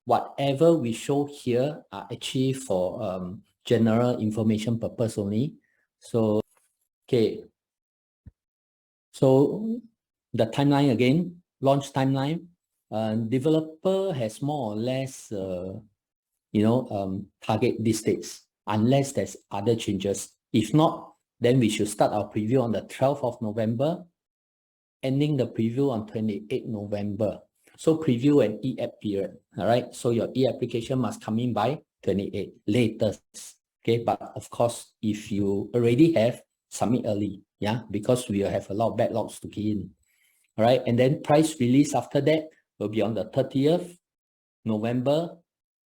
whatever we show here are actually for general information purpose only. So, okay. So the timeline again, launch timeline. Developer has more or less, target these dates, unless there's other changes. If not, then we should start our preview on the 12th of November, ending the preview on 28th November. So preview and e-app period, all right? So your e-application must come in by 28 latest, okay? But of course, if you already have, submit early, yeah? Because we will have a lot of backlogs to key in, all right? And then price release after that will be on the 30th November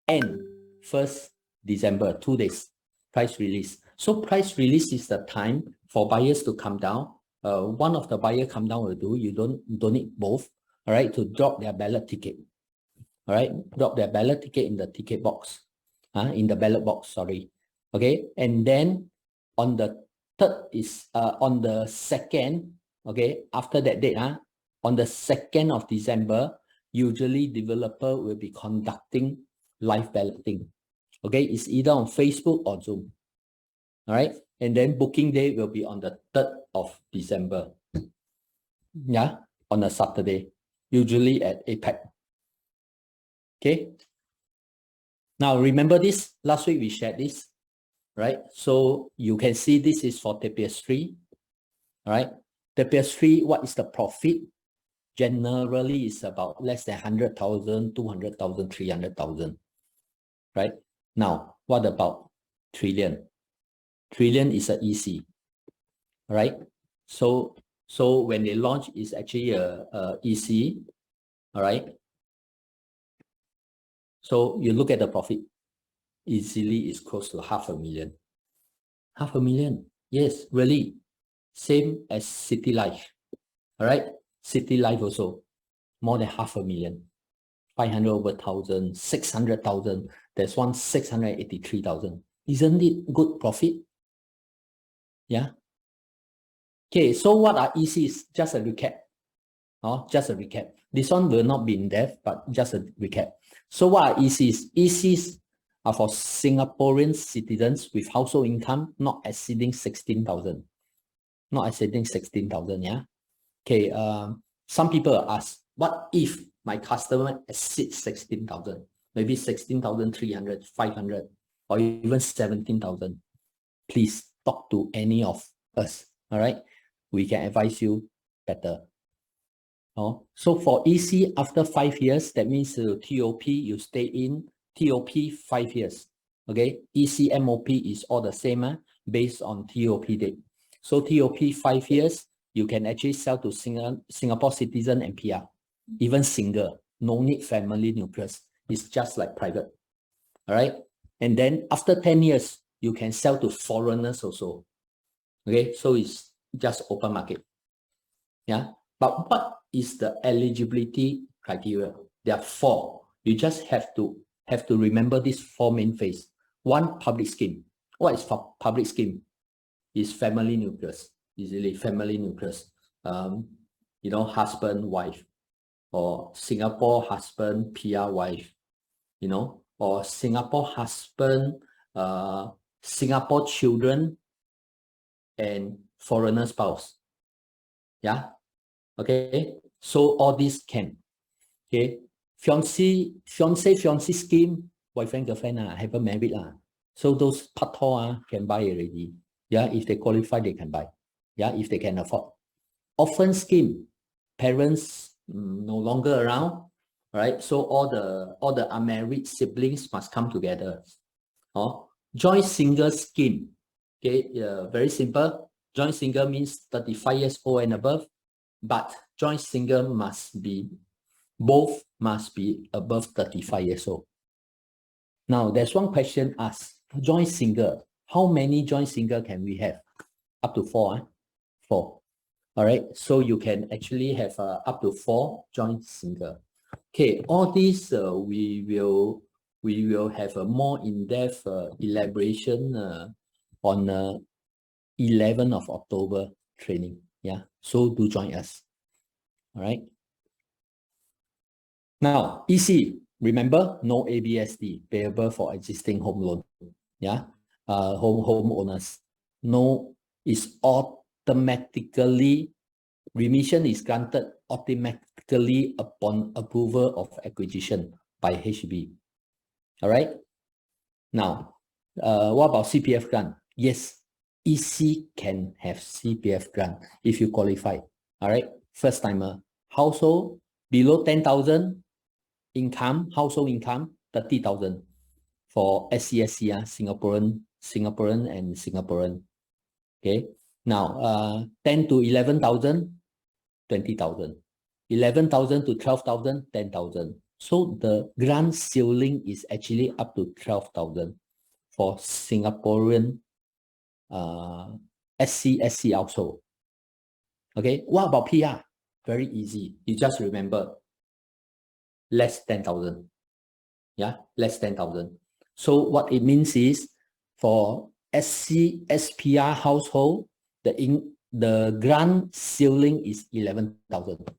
and 1st December, 2 days, price release. So price release is the time for buyers to come down. One of the buyer come down will do, you don't need both, all right, to drop their ballot ticket, all right, drop their ballot ticket in the ticket box, in the ballot box, sorry, okay, and then on the third is, on the 2nd, okay, after that date, on the 2nd of December, usually developer will be conducting live balloting, okay, it's either on Facebook or Zoom, all right, and then booking day will be on the 3rd of December, yeah, on a Saturday, usually at APEC. Okay. Now remember this, last week we shared this, right? So you can see this is for 𝒂𝒆𝒕, right? 𝒂𝒆𝒕, what is the profit? Generally, it's about less than 100,000, 200,000, 300,000, right? Now, what about trillion? Trillion is an EC, right? So when they launch, it's actually a EC, all right? So you look at the profit, easily is close to 500,000. 500,000, yes, really. Same as City Life, all right? City Life also, more than 500,000. 500 over 1,000, 600,000. There's one 683,000. Isn't it good profit? Yeah. Okay, so what are ECs? Just a recap. Just a recap. This one will not be in depth, but just a recap. So what are ECs? ECs are for Singaporean citizens with household income not exceeding 16,000. Not exceeding 16,000, yeah? Okay, some people ask, what if my customer exceeds 16,000? Maybe 16,300, 500, or even 17,000. Please talk to any of us, all right? We can advise you better. So for EC, after 5 years, that means TOP, you stay in TOP 5 years. Okay, EC MOP is all the same based on TOP date. So TOP 5 years, you can actually sell to Singapore citizen and PR, even single, no need family nucleus. It's just like private. All right. And then after 10 years, you can sell to foreigners also. Okay, so it's just open market. Yeah. But what is the eligibility criteria? There are 4. You just have to remember these 4 main phase. 1, public scheme. What is public scheme? Is family nucleus. Easily family nucleus. Husband, wife, or Singapore husband, PR wife, or Singapore husband, Singapore children, and foreigner spouse. Yeah. Okay, so all these can. Okay, fiancé scheme, boyfriend, girlfriend, haven't married. So those part-time can buy already. Yeah, if they qualify, they can buy. Yeah, if they can afford. Orphan scheme, parents no longer around, right? So all the unmarried siblings must come together. Joint single scheme. Okay, very simple. Joint single means 35 years old and above. But joint single both must be above 35 years old. Now, there's one question asked, joint single, how many joint single can we have? Up to 4, 4. All right, so you can actually have up to 4 joint single. Okay, all these we will have a more in-depth elaboration on 11th of October training. Yeah, so do join us. All right. Now, EC, remember, no ABSD, payable for existing home loan. Yeah, homeowners. No, is automatically, remission is granted automatically upon approval of acquisition by HDB. All right. Now, what about CPF grant? Yes, EC can have CPF grant if you qualify. All right. First timer, household below 10,000 income, household income 30,000 for SCSC, Singaporean and Singaporean. Okay. Now, 10 to 11,000, 20,000. 11,000 to 12,000, 10,000. So the grant ceiling is actually up to 12,000 for Singaporean SCSC household. Okay, what about PR? Very easy. You just remember less 10,000. Yeah, less 10,000. So what it means is for SPR household, the grant ceiling is 11,000.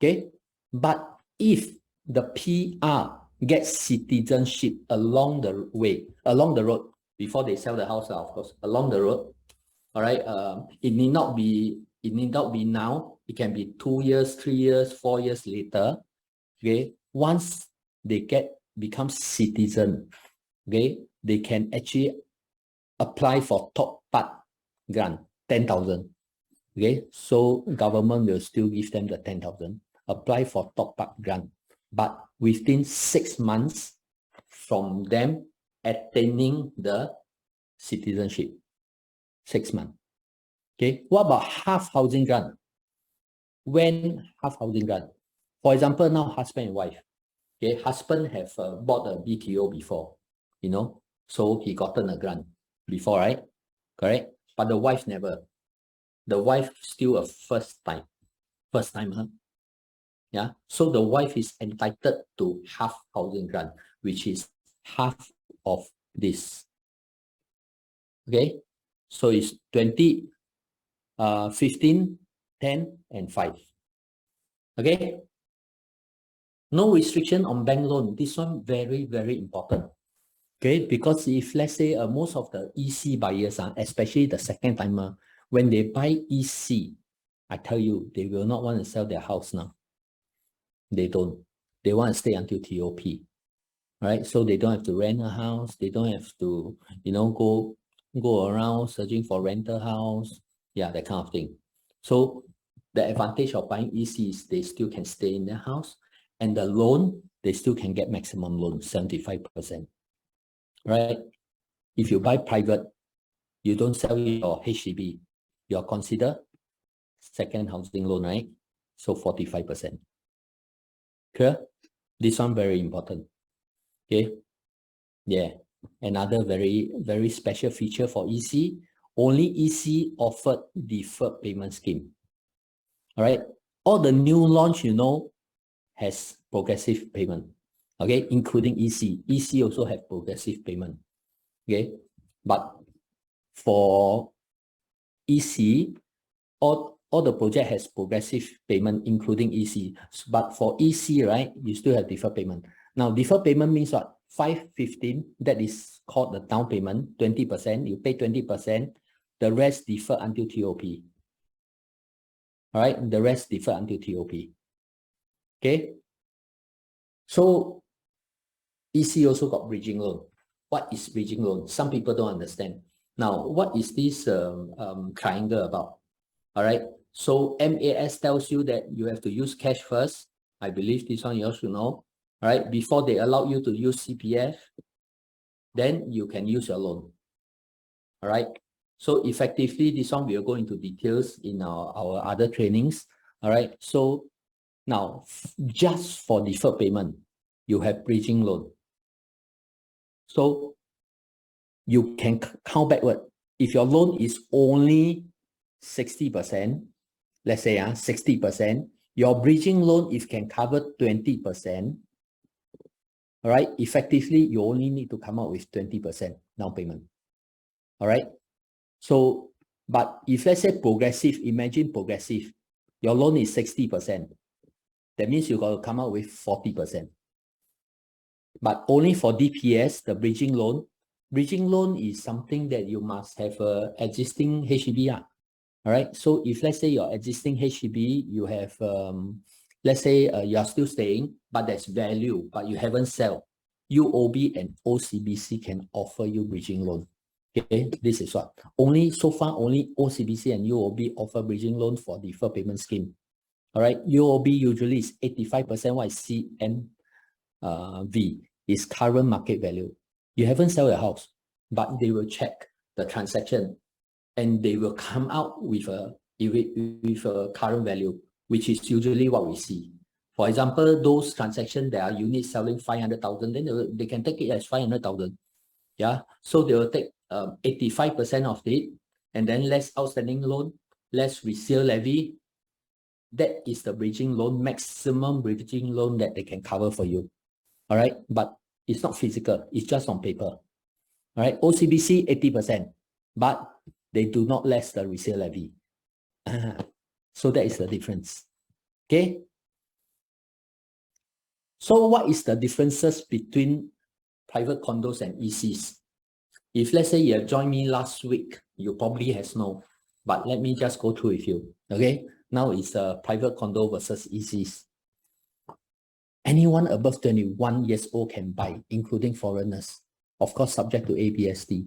Okay, but if the PR gets citizenship along the way, along the road, before they sell the house, of course, along the road, all right, it need not be now. It can be 2 years, 3 years, 4 years later. Okay, once they become citizen, okay, they can actually apply for top part grant, 10,000. Okay, so government will still give them the 10,000. Apply for top part grant, but within 6 months from them attaining the citizenship. 6 months. Okay, what about half housing grant? When half housing grant? For example, now husband and wife. Okay, husband have bought a BTO before, you know, so he gotten a grant before, right? Correct? But the wife never. The wife still a first time, huh? Yeah, so the wife is entitled to half housing grant, which is half of this. Okay, so it's 20, 15, 10, and 5. Okay, no restriction on bank loan. This one very, very important. Okay, because if let's say most of the EC buyers, especially the second timer, when they buy EC, I tell you, they will not want to sell their house now. They don't. They want to stay until TOP. Right? So they don't have to rent a house. They don't have to, you know, go around searching for rental house. Yeah, that kind of thing. So the advantage of buying EC is they still can stay in their house. And the loan, they still can get maximum loan, 75%. Right? If you buy private, you don't sell your HDB, you're considered second housing loan, right? So 45%. Clear? This one very important. Okay. Yeah. Another very, very special feature for EC. Only EC offered deferred payment scheme. All right. All the new launch, you know, has progressive payment. Okay, including EC. EC also have progressive payment. Okay, but for EC, all the project has progressive payment, including EC. But for EC, right, you still have deferred payment. Now, deferred payment means what? 515, that is called the down payment, 20%. You pay 20%, the rest defer until TOP. All right, the rest defer until TOP. Okay, so EC also got bridging loan. What is bridging loan? Some people don't understand. Now, what is this triangle about? All right, so MAS tells you that you have to use cash first. I believe this one you also know. All right, before they allow you to use CPF, then you can use your loan. All right, so effectively, this one we'll go into details in our other trainings. All right, so now just for deferred payment, you have bridging loan. So you can count backward. If your loan is only 60%, let's say 60%, your bridging loan, if can cover 20%, all right, effectively, you only need to come out with 20% down payment. All right. So, but if let's say progressive, imagine progressive, your loan is 60%. That means you got to come out with 40%. But only for DPS, the bridging loan. Bridging loan is something that you must have a existing HDB. All right. So if let's say your existing HDB, you have, let's say you are still staying, but there's value, but you haven't sold, UOB and OCBC can offer you bridging loan. Okay, this is what only so far only OCBC and UOB offer bridging loan for deferred payment scheme. All right, UOB usually is 85%. What is 𝒂𝒏𝒄𝒉 is current market value. You haven't sold your house, but they will check the transaction and they will come out with a current value, which is usually what we see. For example, those transactions that are units selling 500,000, then they can take it as 500,000. Yeah, so they will take 85% of it, and then less outstanding loan, less resale levy. That is the bridging loan, maximum bridging loan that they can cover for you. All right, but it's not physical, it's just on paper. All right, OCBC 80%, but they do not less the resale levy. So that is the difference. Okay. So what is the differences between private condos and ECs? If let's say you have joined me last week, you probably has known, but let me just go through with you. Okay. Now it's a private condo versus ECs. Anyone above 21 years old can buy, including foreigners. Of course, subject to ABSD.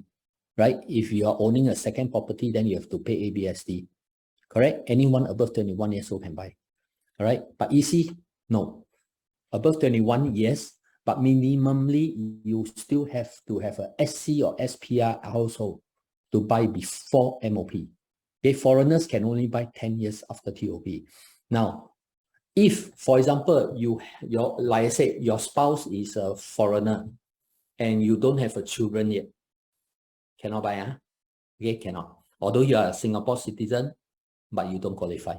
Right? If you are owning a second property, then you have to pay ABSD. Correct? Anyone above 21 years old can buy. All right? But EC, no. Above 21 years, but minimally, you still have to have a SC or SPR household to buy before MOP. Okay? Foreigners can only buy 10 years after TOP. Now, if, for example, like I said, your spouse is a foreigner and you don't have a children yet, cannot buy, huh? Okay, cannot. Although you are a Singapore citizen, but you don't qualify.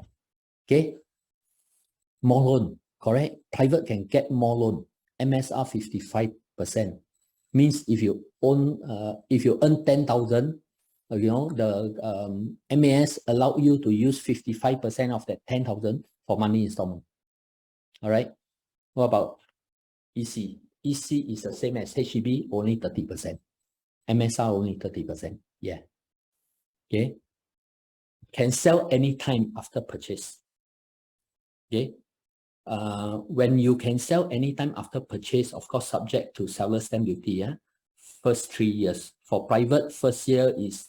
Okay? More loan, correct? Private can get more loan. MSR 55%. Means if you earn 10,000, you know, the MAS allow you to use 55% of that 10,000 for money installment. All right. What about EC? EC is the same as HDB, only 30%. MSR only 30%. Yeah. Okay. Can sell anytime after purchase. Okay. When you can sell anytime after purchase, of course, subject to seller's stamp duty. Yeah. First 3 years. For private, first year is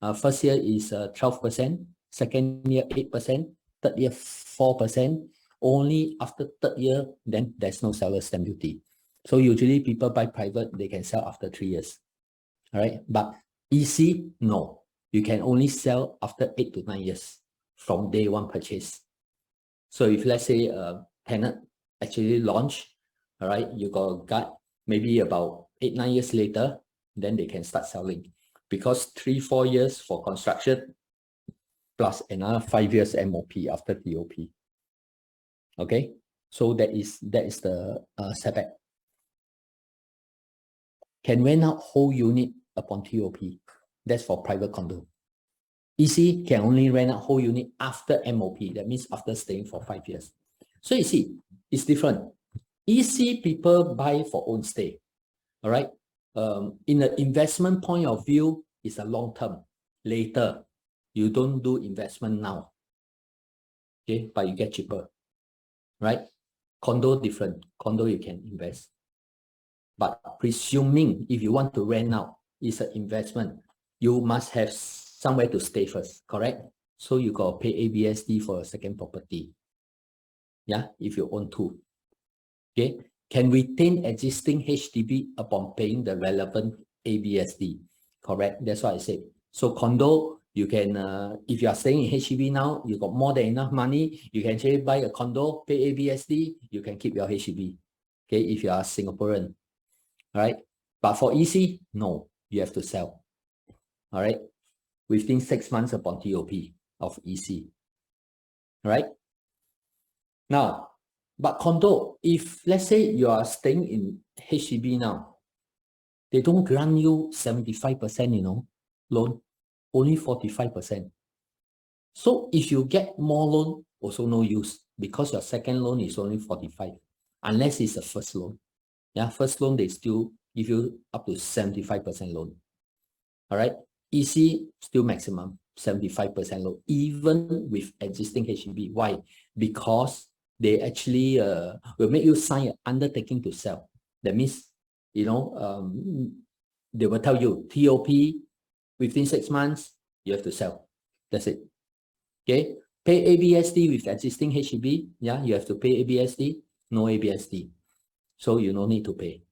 12%, second year 8%, third year 4%. Only after third year, then there's no seller's stamp duty. So usually people buy private, they can sell after 3 years. All right. But EC, no. You can only sell after 8 to 9 years from day one purchase. So if let's say TENET actually launch, all right, you got a gut, maybe about 8-9 years later, then they can start selling. Because 3-4 years for construction, plus another 5 years MOP after TOP. Okay, so that is the setback. Can rent out whole unit upon TOP. That's for private condo. EC can only rent out whole unit after MOP. That means after staying for 5 years. So you see, it's different. EC people buy for own stay. All right. In the investment point of view, it's a long term. Later, you don't do investment now. Okay, but you get cheaper. Right? Condo different. Condo you can invest. But presuming if you want to rent out, it's an investment. You must have somewhere to stay first, correct? So you got to pay ABSD for a second property. Yeah, if you own 2. Okay, can retain existing HDB upon paying the relevant ABSD. Correct, that's what I said. So condo, you can, if you are staying in HDB now, you got more than enough money, you can actually buy a condo, pay ABSD, you can keep your HDB. Okay, if you are Singaporean. All right, but for EC, no, you have to sell. All right, within 6 months upon TOP of EC. All right. Now, but condo, if let's say you are staying in HDB now, they don't grant you 75%, you know, loan, only 45%. So if you get more loan, also no use because your second loan is only 45, unless it's a first loan. Yeah, first loan, they still give you up to 75% loan. All right. EC still maximum 75% loan, even with existing HDB. Why? Because they actually will make you sign an undertaking to sell. That means, you know, they will tell you TOP within 6 months, you have to sell. That's it. Okay. Pay ABSD with existing HDB. Yeah, you have to pay ABSD. No ABSD. So you no need to pay.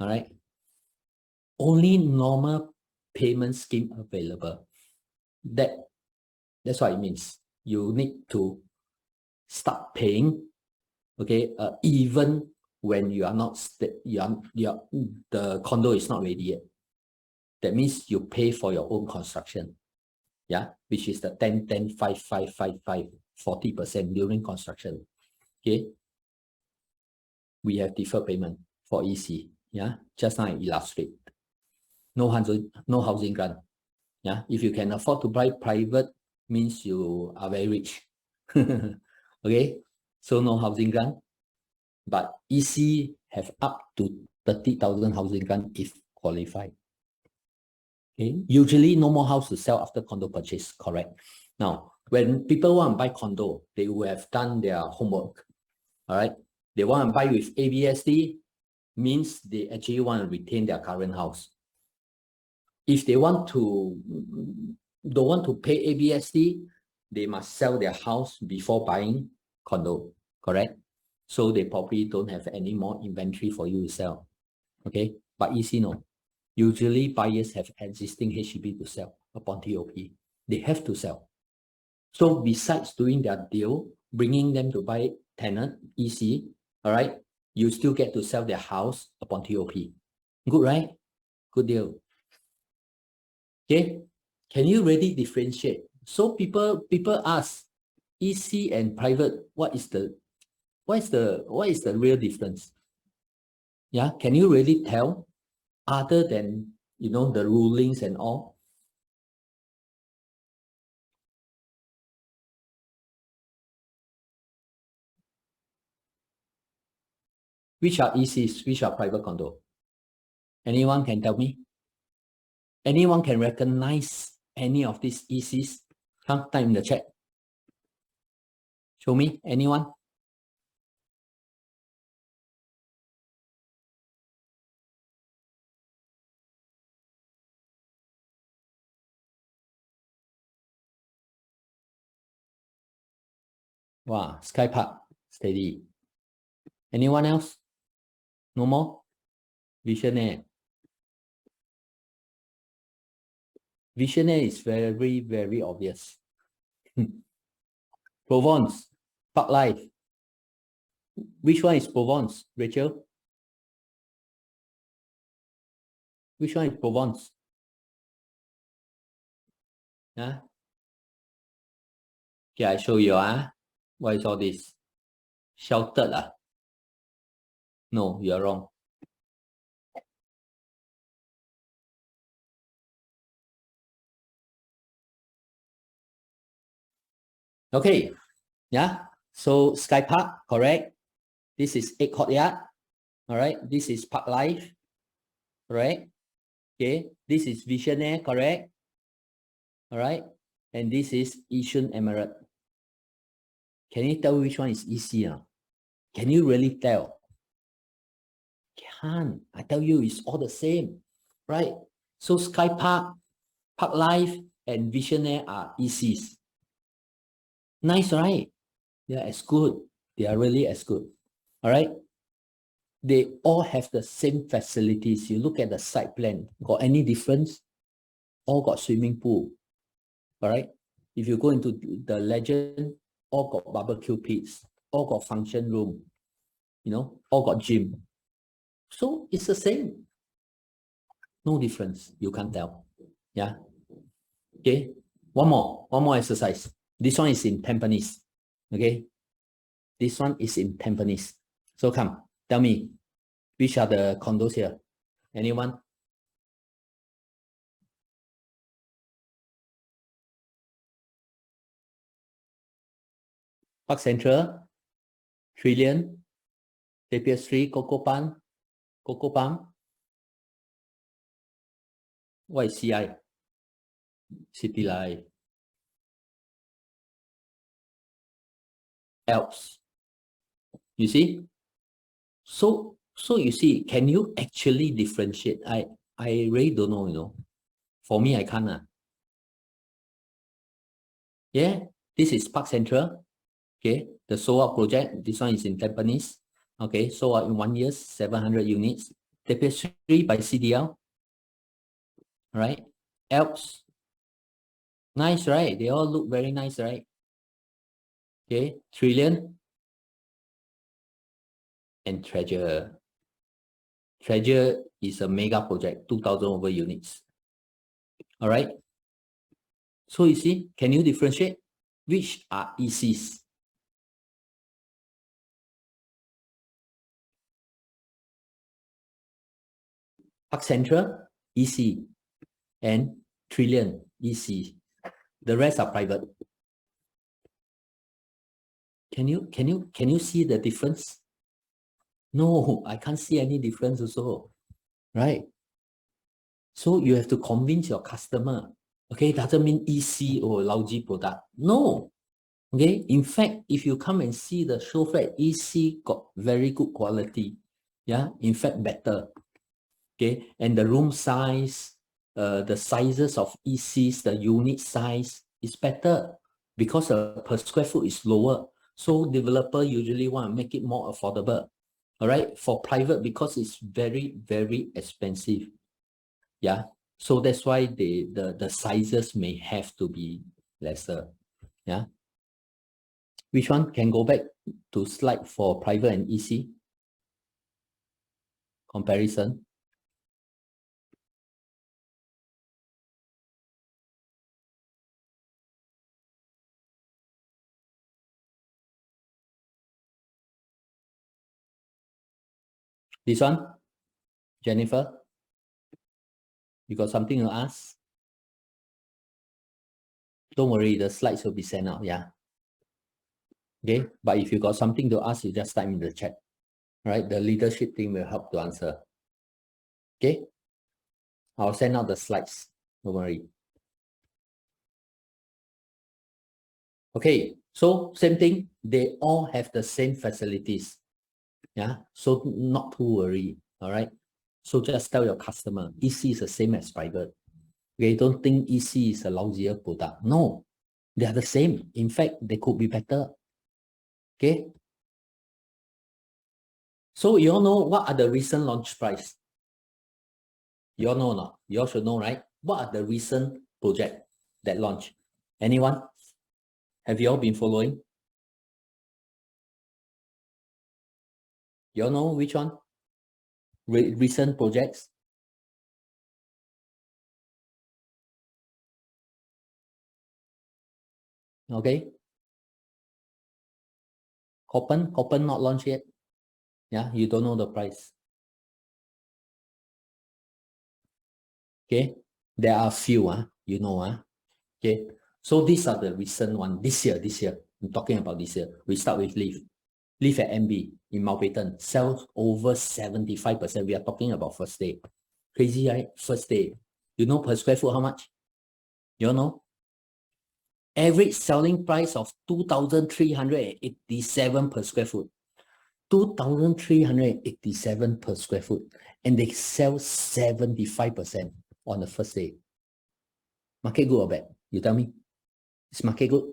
All right. Only normal payment scheme available. That's what it means. You need to start paying, okay, even when you are not the condo is not ready yet. That means you pay for your own construction, yeah, which is the 10, 10, 5, 5, 5, 5, 40% during construction. Okay, we have deferred payment for EC. Yeah, just now I illustrate. No housing grant. Yeah, if you can afford to buy private, means you are very rich. Okay, so no housing grant, but EC have up to 30,000 housing grant if qualified. Okay, usually no more house to sell after condo purchase, correct? Now, when people want to buy condo, they will have done their homework. All right, they want to buy with ABSD, means they actually want to retain their current house. If they don't want to pay ABSD, they must sell their house before buying condo, correct? So they probably don't have any more inventory for you to sell. Okay, but EC no. Usually buyers have existing HDB to sell upon TOP. They have to sell. So besides doing their deal, bringing them to buy tenant, EC, all right, you still get to sell their house upon TOP. Good, right? Good deal. Okay, can you really differentiate? So people ask EC and private, what is the real difference? Yeah, can you really tell other than, you know, the rulings and all? Which are ECs, which are private condo? Anyone can tell me? Anyone can recognize any of these ECs? Come, type in the chat. Show me, anyone? Wow, Sky Park, steady. Anyone else? No more? Visionaire. Visionaire is very, very obvious. Provence, Park Life. Which one is Provence, Rachel? Which one is Provence? Huh? Okay, I show you. What is all this? Sheltered. No, you are wrong. Okay. Yeah. So Sky Park, correct. This is 𝑵𝒂𝒖𝒏𝒄𝒉. All right. This is Park Life. Correct. Okay. This is Visionaire, correct. All right. And this is Yishun Emirate. Can you tell which one is EC? Can you really tell? Can't. I tell you, it's all the same, right? So Sky Park, Park Life, and Visionaire are ECs. Nice, right? They are as good. They are really as good. All right. They all have the same facilities. You look at the site plan. Got any difference? All got swimming pool. All right. If you go into the legend, all got barbecue pits. All got function room. You know, all got gym. So it's the same. No difference. You can't tell. Yeah. Okay. One more exercise. This one is in Tampines. Okay. This one is in Tampines. So come, tell me, which are the condos here? Anyone? Park Central, Trillion, 𝑵𝒂𝒄𝒉, Coco Pan, Cocoa Palm. What is CI? City Life. Else. You see? So you see, can you actually differentiate? I really don't know, you know. For me, I can't. Yeah, this is Park Central. Okay, the sold out project. This one is in Tampines. Okay, sold out in 1 year, 700 units. Tampines 3 by CDL. Right? Alps. Nice, right? They all look very nice, right? Okay, Trillion and Treasure. Treasure is a mega project, 2,000 over units. All right. So you see, can you differentiate which are ECs? Park Central, EC, and Trillion, EC. The rest are private. Can you see the difference? No, I can't see any difference also, right? So you have to convince your customer. Okay, doesn't mean EC or lousy product. No. Okay, in fact, if you come and see the show flat, EC got very good quality. Yeah, in fact, better. Okay, and the room size, the sizes of ECs, the unit size is better because per square foot is lower. So developer usually want to make it more affordable. All right, for private, because it's very, very expensive. Yeah, so that's why the sizes may have to be lesser. Yeah. Which one can go back to slide for private and EC comparison? This one, Jennifer, you got something to ask? Don't worry, the slides will be sent out. Yeah. Okay, but if you got something to ask, you just type in the chat. Right, the leadership team will help to answer. Okay, I'll send out the slides. Don't worry. Okay, so same thing. They all have the same facilities. Yeah, so not to worry. All right. So just tell your customer, EC is the same as private. Okay, don't think EC is a lousier product. No, they are the same. In fact, they could be better. Okay. So you all know what are the recent launch price? You all know or not? You all should know, right? What are the recent project that launched? Anyone? Have you all been following? You all know which one? Recent projects? Okay. Copen not launched yet. Yeah, you don't know the price. Okay. There are a few, you know. Okay. So these are the recent one. This year. I'm talking about this year. We start with Leaf. Leaf at MB in Mountbatten sells over 75%. We are talking about first day. Crazy, right? First day. You know per square foot how much? You know? Average selling price of 2,387 per square foot. 2,387 per square foot. And they sell 75% on the first day. Market good or bad? You tell me. Is market good?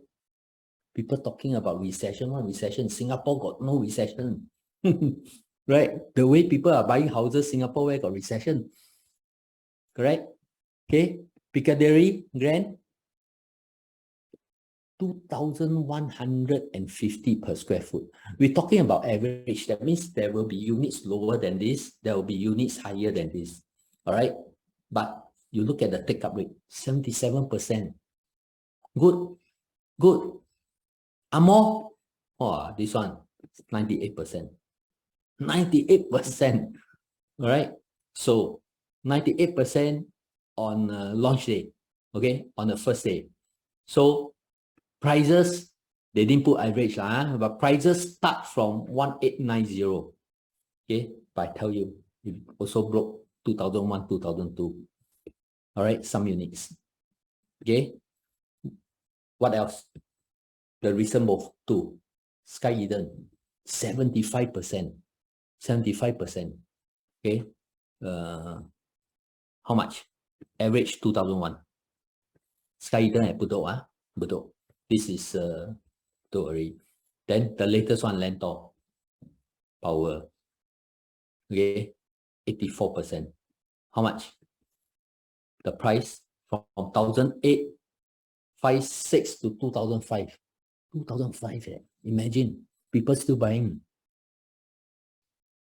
People talking about recession. What recession? Singapore got no recession. Right? The way people are buying houses, Singapore where got recession. Correct? Okay. Piccadilly, Grand, 2,150 per square foot. We're talking about average. That means there will be units lower than this. There will be units higher than this. All right. But you look at the take-up rate, 77%. Good. Good. Amor, oh, this one, 98%. 98%. All right. So 98% on launch day. Okay. On the first day. So prices, they didn't put average, but prices start from 1,890. Okay. But I tell you, It also broke 2001, 2002. All right, some units. Okay. What else? The recent move to Sky Eden, 75%. 75%. Okay. How much? Average 2001. Sky Eden at Bedok. Bedok. This is Bedok already. Then the latest one, Lentor Power. Okay. 84%. How much? The price from 2008.56 to 2005. 2005, imagine people still buying.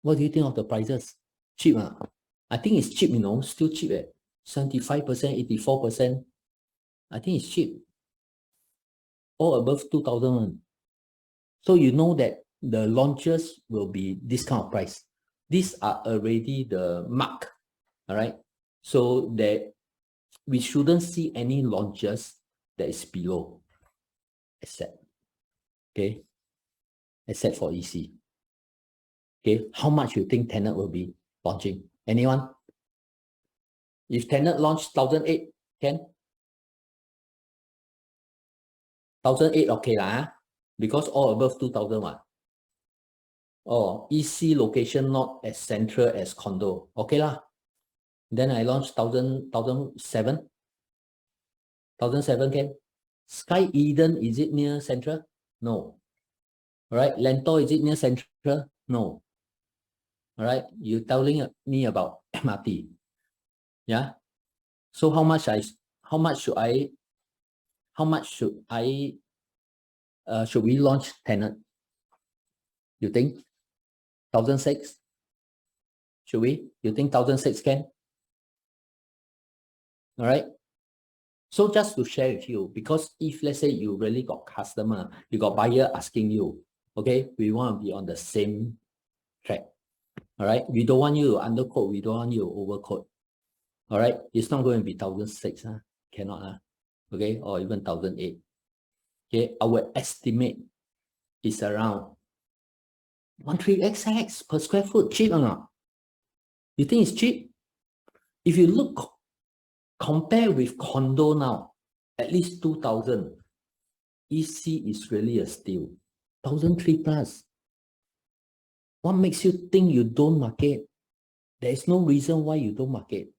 What do you think of the prices? Cheap, I think it's cheap, still cheap 75%, 84%. I think it's cheap. All above 2001. So you know that the launches will be this kind of price. These are already the mark, all right? So that we shouldn't see any launches that is below, except, okay, except for EC. Okay, how much you think TENET will be launching? Anyone? If TENET launched 1008, can? 1008, okay lah, because all above 2001. Oh, EC location not as central as condo. Okay lah. Then I launched 1007. 1007 can? Sky Eden, is it near central? No. All right. Lentor, is it near central? No. All right. You telling me about MRT. Yeah. So how much should we launch TENET? You think 1006? Should we? You think 1006 can? All right. So just to share with you, because if let's say you really got customer, you got buyer asking you, okay, we want to be on the same track. All right. We don't want you to underquote. We don't want you to overquote. All right. It's not going to be 1006. Cannot. Okay. Or even 1008. Okay. Our estimate is around 13XX per square foot. Cheap or not? You think it's cheap? If you look, compare with condo now, at least 2000. EC is really a steal. 1003 plus. What makes you think you don't market? There is no reason why you don't market.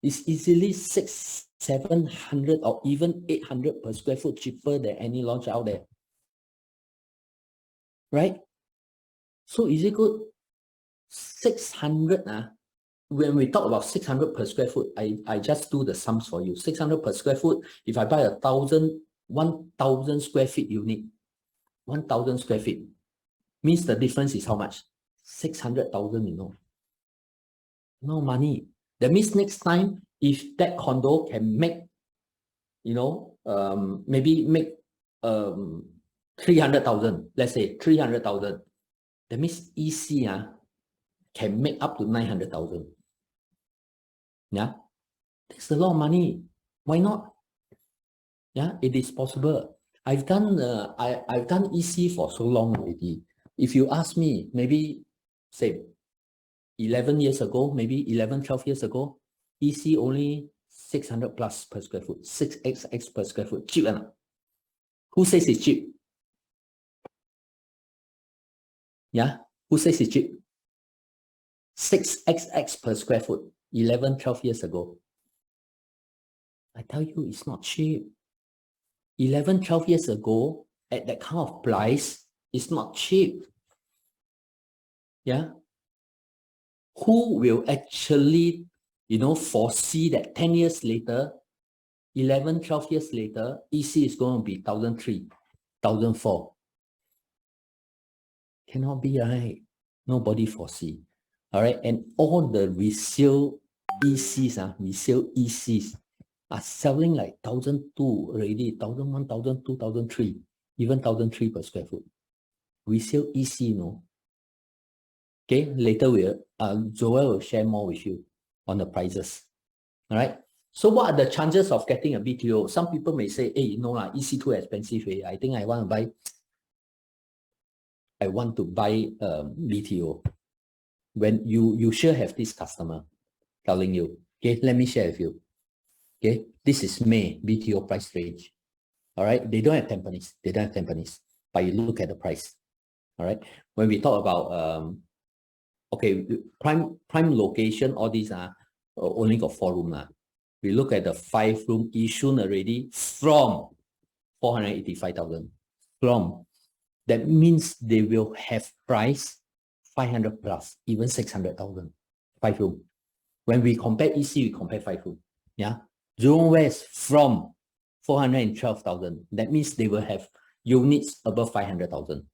It's easily 600, 700 or even 800 per square foot cheaper than any launch out there. Right? So is it good? 600, when we talk about 600 per square foot, I just do the sums for you. 600 per square foot, if I buy 1,000 square feet unit, 1,000 square feet, means the difference is how much? 600,000, No money. That means next time, if that condo can make, maybe make 300,000, let's say 300,000, that means EC can make up to 900,000. Yeah, that's a lot of money. Why not? Yeah, it is possible. I've done EC for so long already. If you ask me, maybe say 11 years ago, maybe 11, 12 years ago, EC only 600 plus per square foot, 6XX per square foot. Cheap enough. Who says it's cheap? Yeah, who says it's cheap? 6XX per square foot, 11, 12 years ago. I tell you, it's not cheap. 11, 12 years ago, at that kind of price, it's not cheap. Yeah. Who will actually, foresee that 10 years later, 11, 12 years later, EC is going to be 1,003, 1,004? Cannot be, right? Nobody foresee. All right. And all the resale ECs, are selling like 1,002 already, 1,001, 1,002, 1,003, even 1,003 per square foot. Resale EC, Okay, later Joel will share more with you on the prices. All right. So what are the chances of getting a BTO? Some people may say, hey, EC too expensive. I think I want to buy BTO. when you should have this customer telling you, okay, let me share with you. Okay, this is May BTO price range. All right, they don't have Tampines. They don't have Tampines, but you look at the price. All right, when we talk about okay, prime location, all these are only got 4 room lah. We look at the 5 room Yishun already from 485,000. From that means they will have price 500 plus, even 600,000. 5 room. When we compare EC, we compare 5 room. Yeah, Jurong West from 412,000. That means they will have units above 500,000.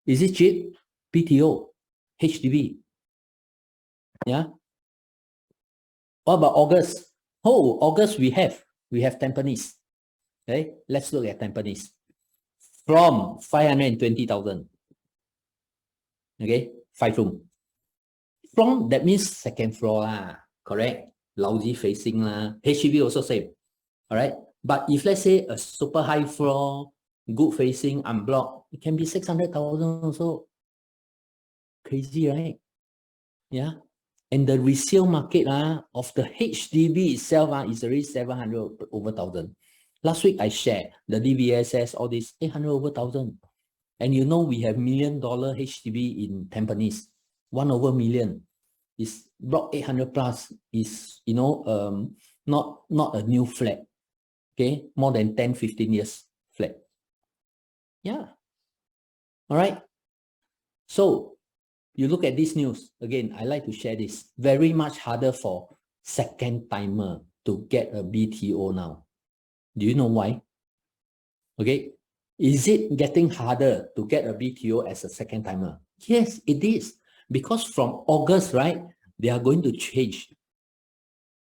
Is it cheap? BTO, HDB. Yeah. What about August? Oh, August we have Tampines. Okay, let's look at Tampines. From 520,000. Okay, 5 room. From, that means second floor lah, correct? Lousy facing lah. HDB also same. All right. But if let's say a super high floor, good facing, unblocked, it can be 600,000 also. Crazy, right? Yeah. And the resale market of the HDB itself is already 700 over 1,000. Last week I shared the DBSS, all this 800 over 1,000. And you know we have $1 million HDB in Tampines, 1 over million. Is block 800 plus is, you know, not a new flat. Okay, more than 10, 15 years flat. Yeah. All right. So you look at this news again. I like to share this. Very much harder for second timer to get a BTO now. Do you know why? Okay. Is it getting harder to get a BTO as a second timer? Yes, it is. Because from August, right, they are going to change.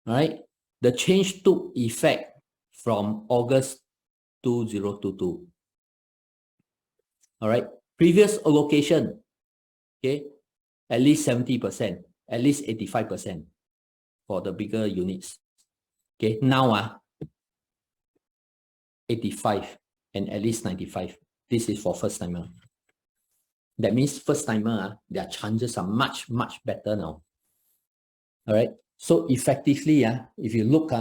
All right. The change took effect from August 2022. All right. Previous allocation, okay, at least 70%, at least 85% for the bigger units. Okay, now 85 and at least 95. This is for first timer. That means first timer, their chances are much, much better now. All right. So effectively, if you look,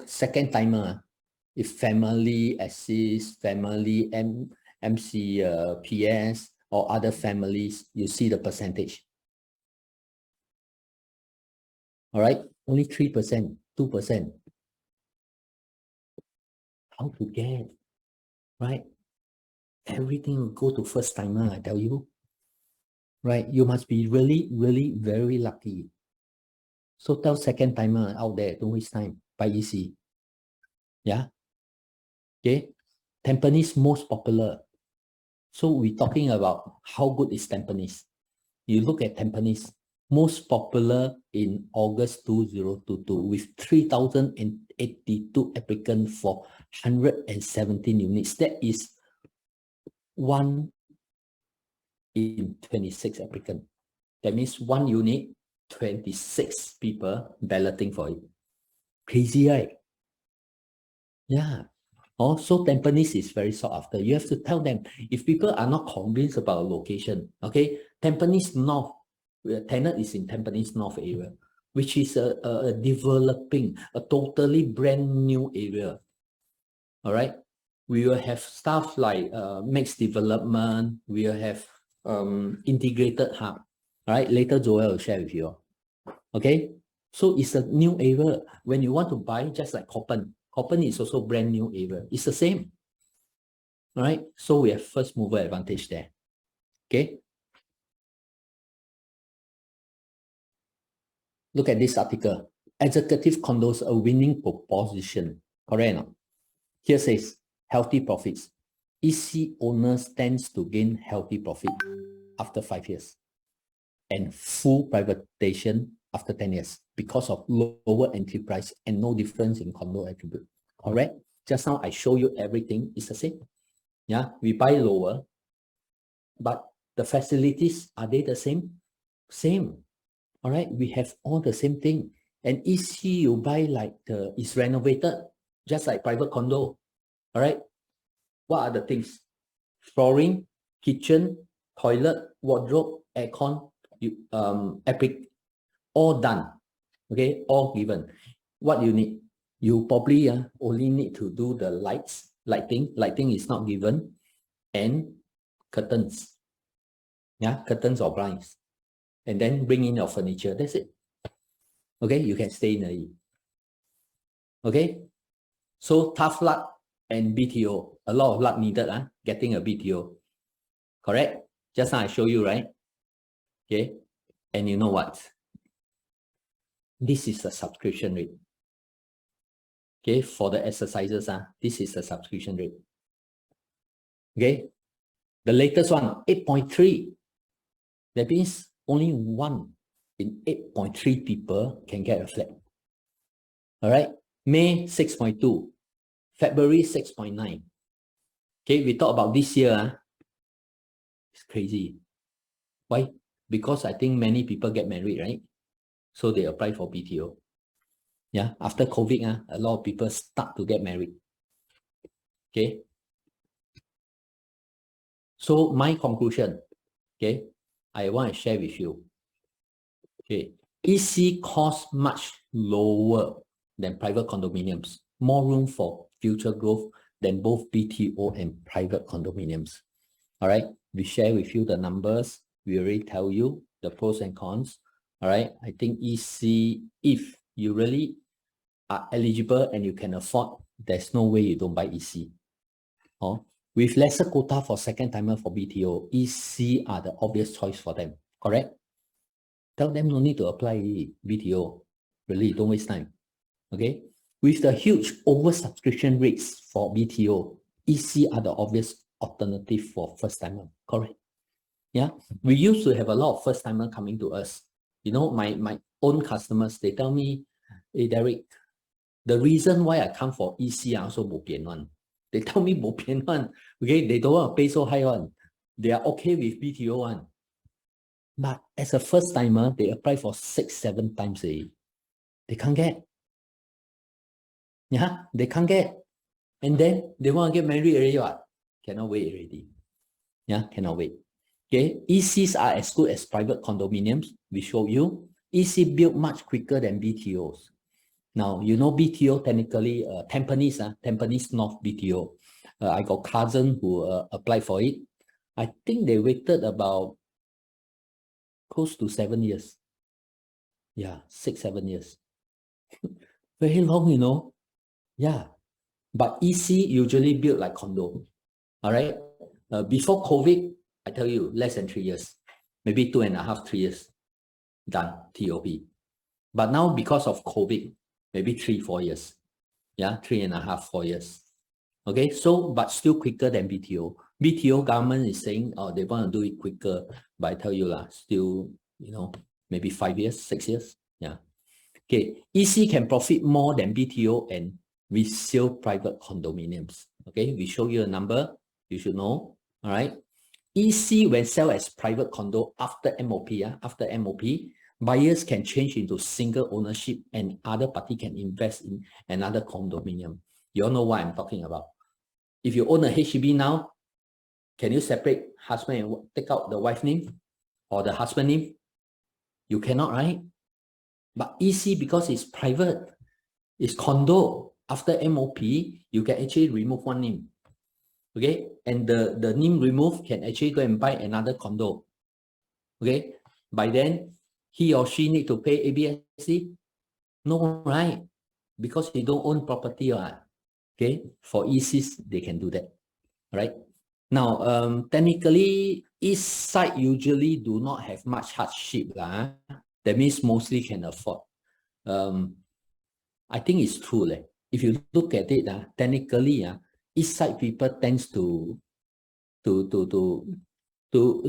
second timer, if family assist, family 𝑚𝒐𝒏𝒄𝒉 or other families, you see the percentage. All right, only 3%, 2%. How to get, right? Everything will go to first timer, I tell you. Right, you must be really, really very lucky. So tell second timer out there, don't waste time, buy EC. Yeah. Okay. Tampines most popular. So we're talking about how good is Tampines. You look at Tampines, most popular in August 2022 with 3,082 applicants for 117 units. That is 1 in 26 applicants. That means 1 unit, 26 people balloting for it. Crazy, right? Yeah. Also, Tampines is very sought after. You have to tell them, if people are not convinced about a location, okay, Tampines North, TENET is in Tampines North area, which is a developing, a totally brand new area. All right. We will have stuff like mixed development. We will have integrated hub. All right. Later, Joel will share with you. Okay. So it's a new area. When you want to buy, just like Copen is also brand new area. It's the same. All right. So we have first mover advantage there. Okay. Look at this article. Executive condos a winning proposition. Correct or not? Here says healthy profits. EC owners tends to gain healthy profit after 5 years and full privatization after 10 years because of lower entry price and no difference in condo attribute. Correct? Just now I show you everything is the same. Yeah, we buy lower, but the facilities, are they the same? Same. All right, we have all the same thing. And EC, you buy like it's renovated, just like private condo. All right, what are the things? Flooring, kitchen, toilet, wardrobe, aircon, epic, all done. Okay, all given. What you need? You probably only need to do the lighting. Lighting is not given, and curtains. Yeah, curtains or blinds. And then bring in your furniture. That's it. Okay, you can stay in the. Okay, so tough luck and BTO. A lot of luck needed, getting a BTO. Correct? Just now I show you, right? Okay, and you know what? This is the subscription rate. Okay, for the exercises, this is the subscription rate. Okay, the latest one, 8.3. That means only 1 in 8.3 people can get a flat. All right, May 6.2, February 6.9. Okay, we talk about this year. It's crazy. Why? Because I think many people get married, right? So they apply for BTO. Yeah, after COVID, a lot of people start to get married. Okay. So my conclusion, okay, I want to share with you. Okay, EC costs much lower than private condominiums, more room for future growth than both BTO and private condominiums. All right, we share with you the numbers. We already tell you the pros and cons. All right, I think EC, if you really are eligible and you can afford, there's no way you don't buy EC. With lesser quota for second timer for BTO, EC are the obvious choice for them. Correct? Tell them no need to apply BTO. Really, don't waste time. Okay? With the huge oversubscription rates for BTO, EC are the obvious alternative for first timer. Correct? Yeah. We used to have a lot of first timer coming to us. You know, my own customers, they tell me, hey Derek, the reason why I come for EC also bo pian one. They tell me bo pian one. Okay, they don't want to pay so high one. They are okay with BTO one. But as a first timer, they apply for 6-7 times a year. They can't get. Yeah, they can't get. And then they want to get married already. What? Cannot wait already. Yeah, cannot wait. Okay, ECs are as good as private condominiums. We show you. EC built much quicker than BTOs. Now, you know BTO technically, Tampines North BTO. I got cousin who applied for it. I think they waited about close to 7 years. Yeah, 6-7 years. Very long, you know. Yeah. But EC usually built like condo. All right. Before COVID, I tell you, less than 3 years. Maybe 2.5, 3 years. Done. TOP. But now because of COVID, maybe 3-4 years. Yeah, 3.5, 4 years. Okay, so but still quicker than BTO. BTO government is saying, oh, they want to do it quicker. But I tell you, still, you know, maybe 5 years, 6 years. Yeah. Okay, EC can profit more than BTO and resale private condominiums. Okay, we show you a number. You should know. All right. EC when sell as private condo after MOP, after MOP, buyers can change into single ownership and other party can invest in another condominium. You all know what I'm talking about. If you own a HDB now, can you separate husband and take out the wife name or the husband name? You cannot, right? But EC, because it's private, it's condo. After MOP, you can actually remove one name. Okay, and the name removed can actually go and buy another condo. Okay, by then, he or she need to pay ABSC? No, right? Because they don't own property, okay? For ECs, they can do that, right? Now, technically, east side usually do not have much hardship. That means mostly can afford. I think it's true. If you look at it, technically, east side people tends to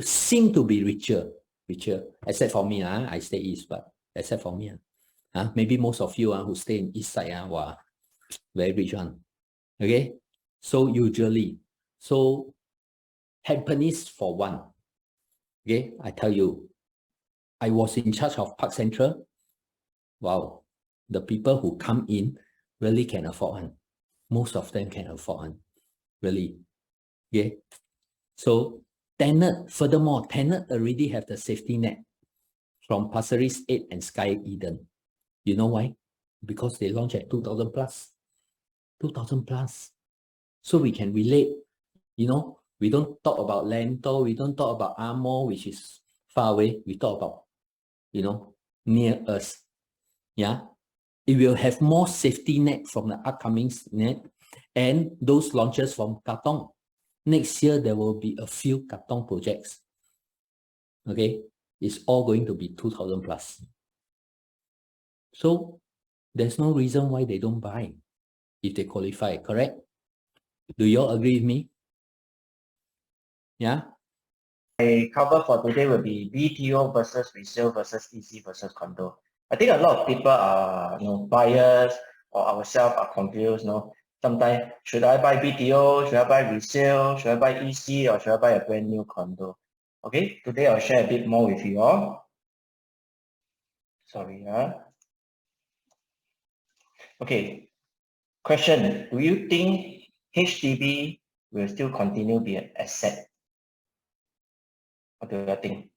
seem to be richer, except for me. I stay east, but except for me. Maybe most of you who stay in east side, very rich one. Okay, so usually, so Tampines for one. Okay, I tell you, I was in charge of Park Central. Wow, the people who come in really can afford one. Most of them can afford one, really. Okay, so TENET, furthermore, TENET already have the safety net. from Pasir Ris 8 and Sky Eden. You know why? Because they launch at 2,000 plus. 2,000 plus. So we can relate, you know, we don't talk about Lento, we don't talk about Amo, which is far away. We talk about, you know, near us. Yeah. It will have more safety net from the upcoming net and those launches from Katong. Next year, there will be a few Katong projects. Okay. It's all going to be 2,000 plus. So there's no reason why they don't buy if they qualify, correct? Do you all agree with me? Yeah? My cover for today will be BTO versus resale versus EC versus condo. I think a lot of people are, buyers or ourselves are confused. Sometimes, should I buy BTO? Should I buy resale? Should I buy EC? Or should I buy a brand new condo? Okay, today I'll share a bit more with you all. Sorry, Okay, question, do you think HDB will still continue to be an asset? What do you think?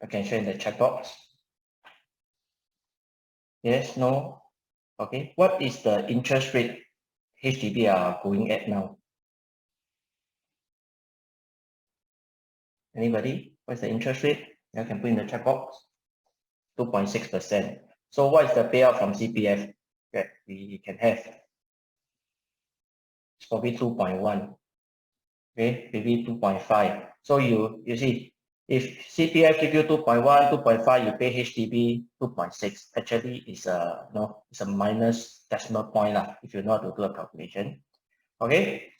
I can share in the chat box. Yes, no? Okay, what is the interest rate HDB are going at now? Anybody? What's the interest rate? You can put in the chat box. 2.6%. So what is the payout from CPF that we can have? It's probably 2.1. Okay, maybe 2.5. So you see, if CPF give you 2.1, 2.5, you pay HDB 2.6. Actually, it's a it's a minus decimal point lah, if you know how to do a calculation. Okay,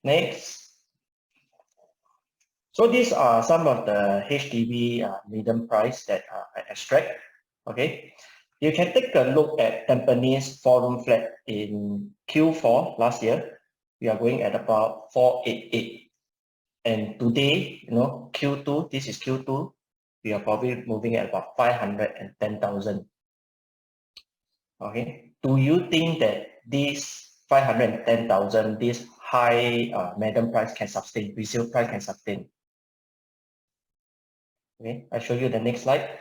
next. So these are some of the HDB median price that I extract. Okay, you can take a look at Tampines 4-room flat in Q4 last year. We are going at about 488. And today, Q2, this is Q2, we are probably moving at about 510,000. Okay, do you think that this 510,000, this high median price can sustain, resale price can sustain? Okay, I'll show you the next slide.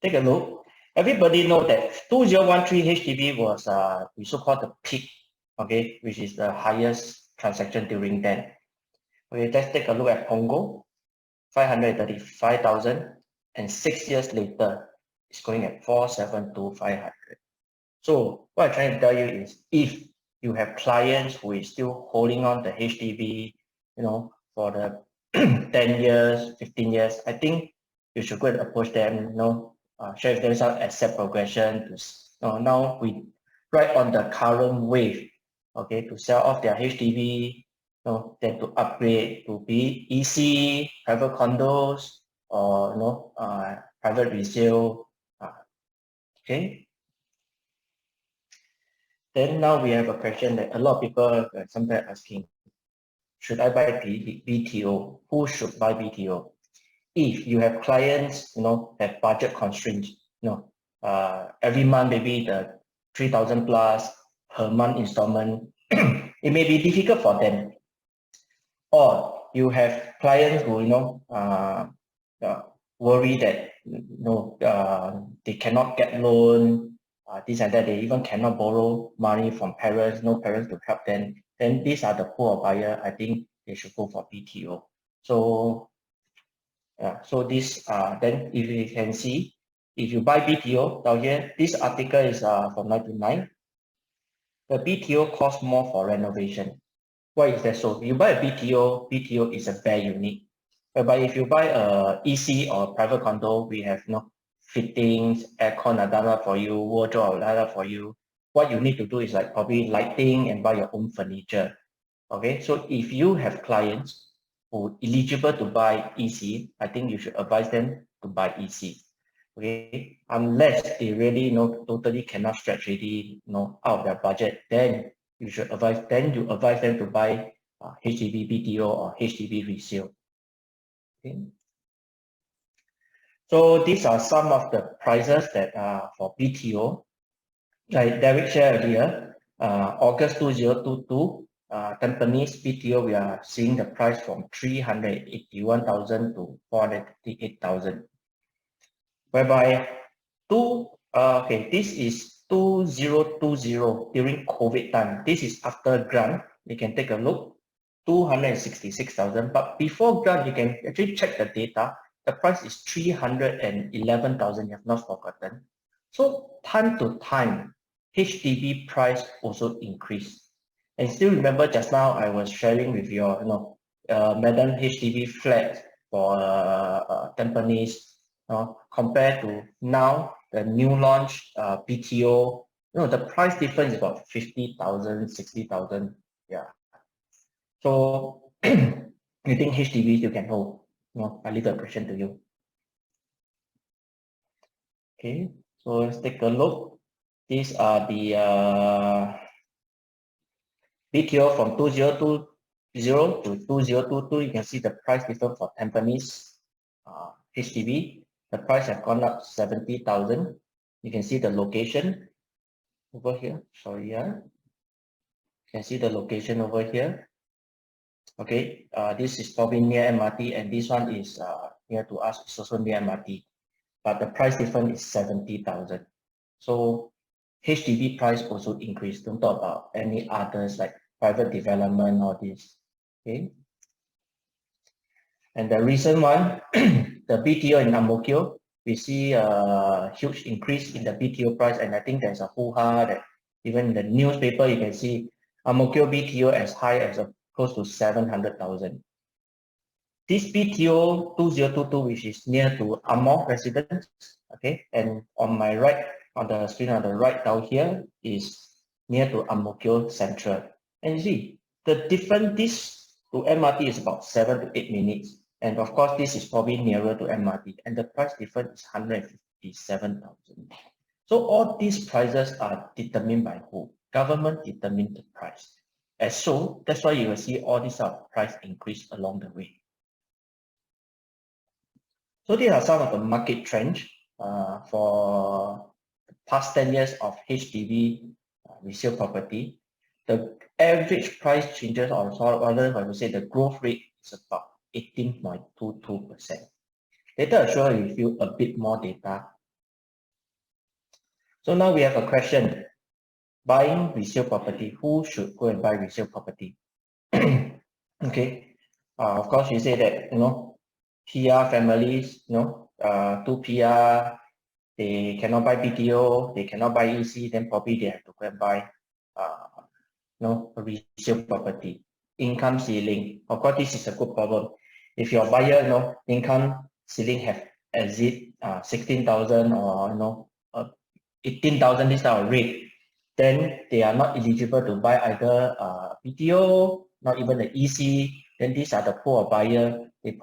Take a look. Everybody know that 2013 HDB was we so-called the peak, okay, which is the highest transaction during then. Okay, let's take a look at Congo, 535,000, and 6 years later, it's going at 472,500. So what I'm trying to tell you is, if you have clients who is still holding on the HDB, for the 10 years, 15 years, I think you should go and approach them, share with them some asset progression. Now we right on the current wave, okay, to sell off their HDB, then to upgrade to be EC, private condos, or private resale. Okay. Then now we have a question that a lot of people sometimes asking, should I buy BTO? Who should buy BTO? If you have clients, have budget constraints, every month maybe the 3,000 plus per month installment, it may be difficult for them. Or you have clients who, worry that, they cannot get loan, this and that, they even cannot borrow money from parents, no parents to help them. Then these are the pool of buyer. I think they should go for BTO. So, so this, then if you can see, if you buy BTO down here, this article is from 1999. The BTO costs more for renovation. Why is that so? You buy a BTO is a bare unit. But if you buy a EC or private condo, we have fittings, aircon are done for you, wardrobe are done for you. What you need to do is like probably lighting and buy your own furniture. Okay, so if you have clients who are eligible to buy EC, I think you should advise them to buy EC. Okay, unless they really totally cannot stretch really out of their budget, then you should advise them to buy HDB BTO or HDB resale. Okay. So these are some of the prices that are for BTO. Like Derek shared earlier, August 2022, Tampines BTO, we are seeing the price from 381,000 to 458,000. Whereby this is 2020 during COVID time. This is after grant. You can take a look, 266,000. But before grant, you can actually check the data. The price is 311,000. You have not forgotten. So time to time, HDB price also increased. And still remember just now I was sharing with you, Madam HDB flat for Tampines. Compared to now, the new launch BTO, the price difference is about 50,000, 60,000. Yeah. So you think HDB you can hold? I leave the question to you. Okay, so let's take a look. These are the BTO from 2020 to 2022. You can see the price difference for Tampines HDB. The price has gone up 70,000. You can see the location over here. Sorry, yeah. You can see the location over here. Okay, this is probably near MRT, and this one is near to us. It's also near MRT, but the price difference is 70,000. So HDB price also increased. Don't talk about any others like private development or this. Okay. And the recent one, the BTO in 𝑵𝒂𝒄𝒉, we see a huge increase in the BTO price, and I think there's a hoo-ha that even in the newspaper you can see 𝑵𝒂𝒄𝒉 BTO as high as close to 700,000. This BTO 2022, which is near to Amor residence, okay, and on my right, on the screen on the right down here is near to 𝑵𝒂𝒄𝒉 Central. And you see the difference this to MRT is about 7 to 8 minutes. And of course, this is probably nearer to MRT, and the price difference is 157,000. So all these prices are determined by who? Government determines the price. And so that's why you will see all these price increase along the way. So these are some of the market trends for the past 10 years of HDB resale property. The average price changes, or rather I would say the growth rate is about 18.22%. Later I'll show you a bit more data. So now we have a question. Buying resale property, who should go and buy resale property? Okay, of course we say that, PR families, 2 PR, they cannot buy BTO, they cannot buy EC, then probably they have to go and buy a resale property. Income ceiling, of course this is a good problem. If your buyer, income ceiling have exceed 16,000 or 18,000, this type of rate, then they are not eligible to buy either BTO, not even the EC. Then these are the poor buyer. They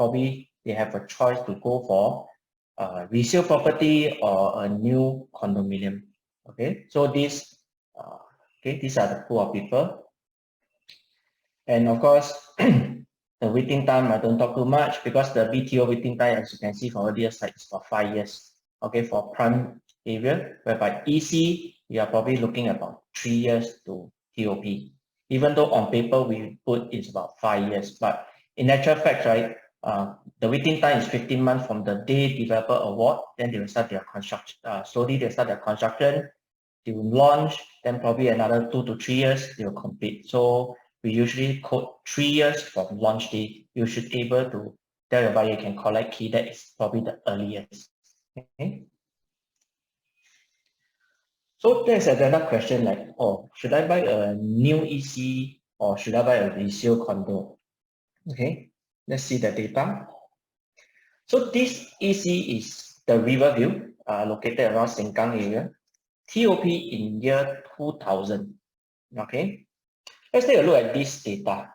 have a choice to go for resale property or a new condominium. Okay, so these are the poor people. And of course, the waiting time, I don't talk too much because the BTO waiting time, as you can see from earlier side, is for 5 years. Okay, for prime area, whereby EC, we are probably looking at about 3 years to TOP. Even though on paper we put it's about 5 years, but in actual fact, right, the waiting time is 15 months from the day developer award, then they will start their construction. Slowly they start their construction, they will launch, then probably another 2 to 3 years they will complete. So we usually quote 3 years from launch date. You should be able to tell your buyer you can collect key. That is probably the earliest. Okay. So there's another question like, should I buy a new EC or should I buy a resale condo? Okay, let's see the data. So this EC is the Riverview, located around Sengkang area. TOP in year 2000. Okay, let's take a look at this data.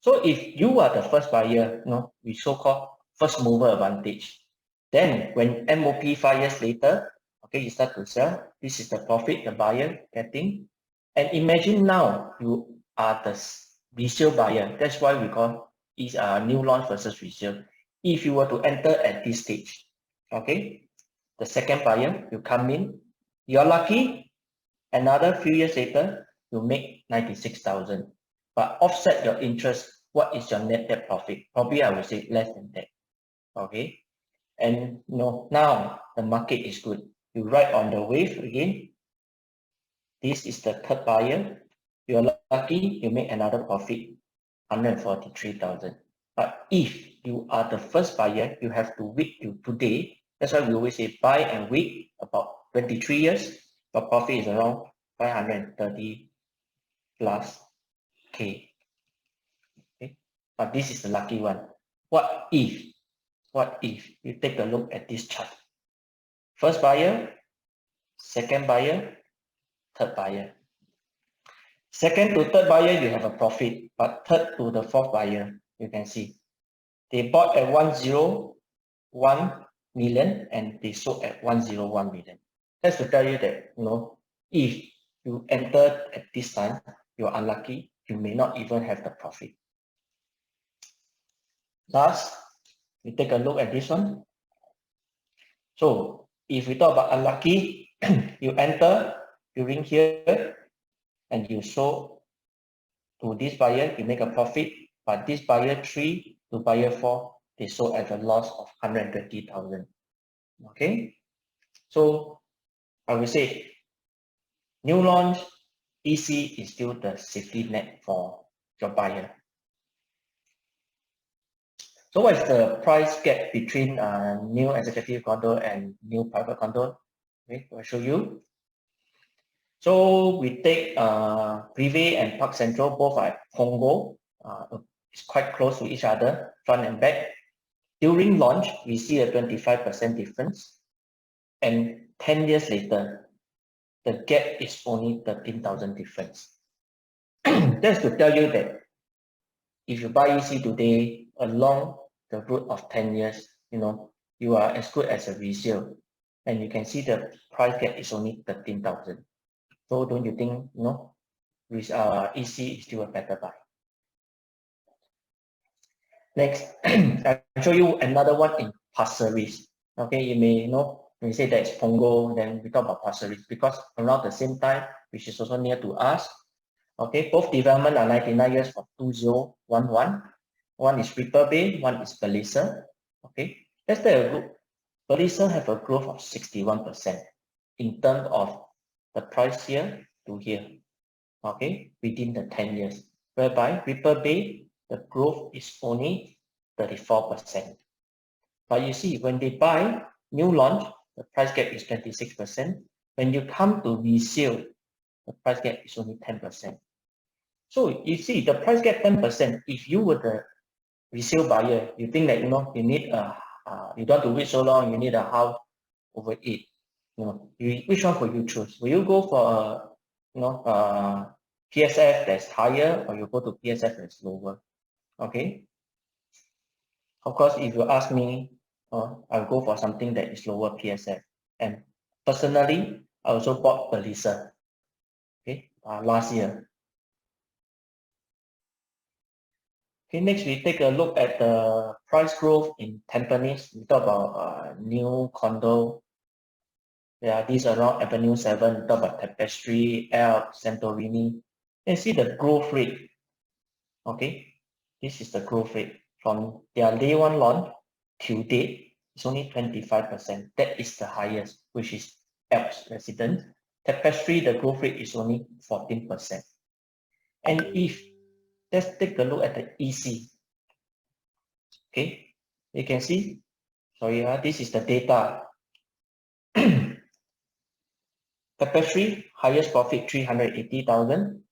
So if you are the first buyer, we so-called first mover advantage. Then when MOP 5 years later, okay, you start to sell. This is the profit the buyer getting. And imagine now you are the resale buyer. That's why we call is new launch versus resale. If you were to enter at this stage, okay, the second buyer, you come in, you're lucky, another few years later, you make 96,000. but offset your interest, what is your net debt profit? Probably I would say less than that. Okay, and now the market is good. You ride on the wave again. This is the third buyer. You're lucky, you make another profit, 143,000. But if you are the first buyer, you have to wait till today. That's why we always say buy and wait about 23 years, but profit is around 530 plus K. Okay? But this is the lucky one. What if you take a look at this chart? First buyer, second buyer, third buyer. Second to third buyer, you have a profit, but third to the fourth buyer, you can see they bought at 101 million and they sold at 101 million. That's to tell you that if you enter at this time, you're unlucky, you may not even have the profit. Last, we take a look at this one. So if we talk about unlucky, you enter during here and you sold to this buyer, you make a profit, but this buyer 3 to buyer 4, they sold at a loss of 120,000. Okay, so I will say new launch EC is still the safety net for your buyer. So what is the price gap between new executive condo and new private condo? Okay, I'll show you. So we take 𝒂𝒉 and Park Central, both are Punggol. It's quite close to each other, front and back. During launch, we see a 25% difference. And 10 years later, the gap is only 13,000 difference. That's to tell you that if you buy EC today, along the route of 10 years, you are as good as a resale. And you can see the price gap is only 13,000. So don't you think, with EC is still a better buy? Next, I'll show you another one in Pasir Ris. Okay, you may know, when you say that's Punggol, then we talk about Pasir Ris because around the same time, which is also near to us. Okay, both development are 99 years for 2011. One is Ripple Bay, one is 𝒂𝒕. Okay, let's take a look. 𝒂𝒕 have a growth of 61% in terms of the price here to here. Okay, within the 10 years, whereby Ripple Bay, the growth is only 34%. But you see, when they buy new launch, the price gap is 26%. When you come to resale, the price gap is only 10%. So you see, the price gap 10%. If you were the resale buyer, you think that you need you don't have to wait so long. You need a house over it. Which one will you choose? Will you go for a PSF that's higher, or you go to PSF that's lower? Okay. Of course, if you ask me, I'll go for something that is lower PSF. And personally, I also bought 𝒂𝒕. Okay, last year. Okay, next we take a look at the price growth in Tampines. We talk about new condo. Yeah, these are around Avenue 7. We talk about Tapestry, 𝒂𝒄𝒉, Santorini. And see the growth rate. Okay, this is the growth rate from their day one launch till date. It's only 25%. That is the highest, which is 𝒂𝒄's resident. Tapestry, the growth rate is only 14%. And if let's take a look at the EC. Okay, you can see. Sorry, this is the data. Tapestry, highest profit 380,000.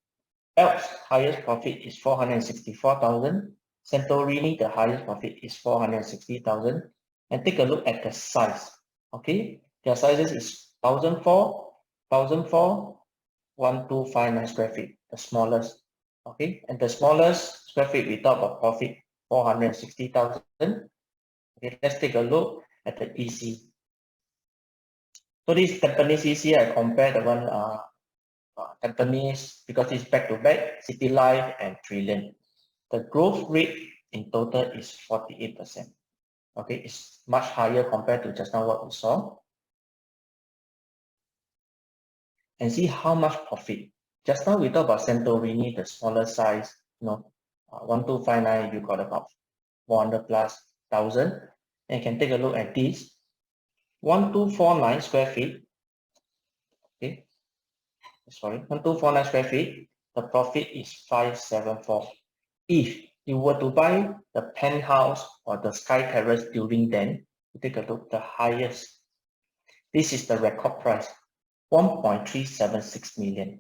𝒂𝒄's highest profit is 464,000. Santorini, the highest profit is 460,000. And take a look at the size. Okay, their sizes is 1,004, 1,259 square feet, the smallest. Okay, and the smallest square feet we talk about profit 460,000. Okay, let's take a look at the EC. So this Tampines EC, I compare the one Tampines because it's back to back, City Life and Trillion. The growth rate in total is 48%. Okay, it's much higher compared to just now what we saw. And see how much profit. Just now we talked about Santorini, the smaller size, 1259, you got about 400,000+. And you can take a look at this 1249 square feet. Okay, sorry, 1249 square feet. The profit is 574. If you were to buy the penthouse or the sky terrace during then, you take a look, the highest. This is the record price, 1.376 million.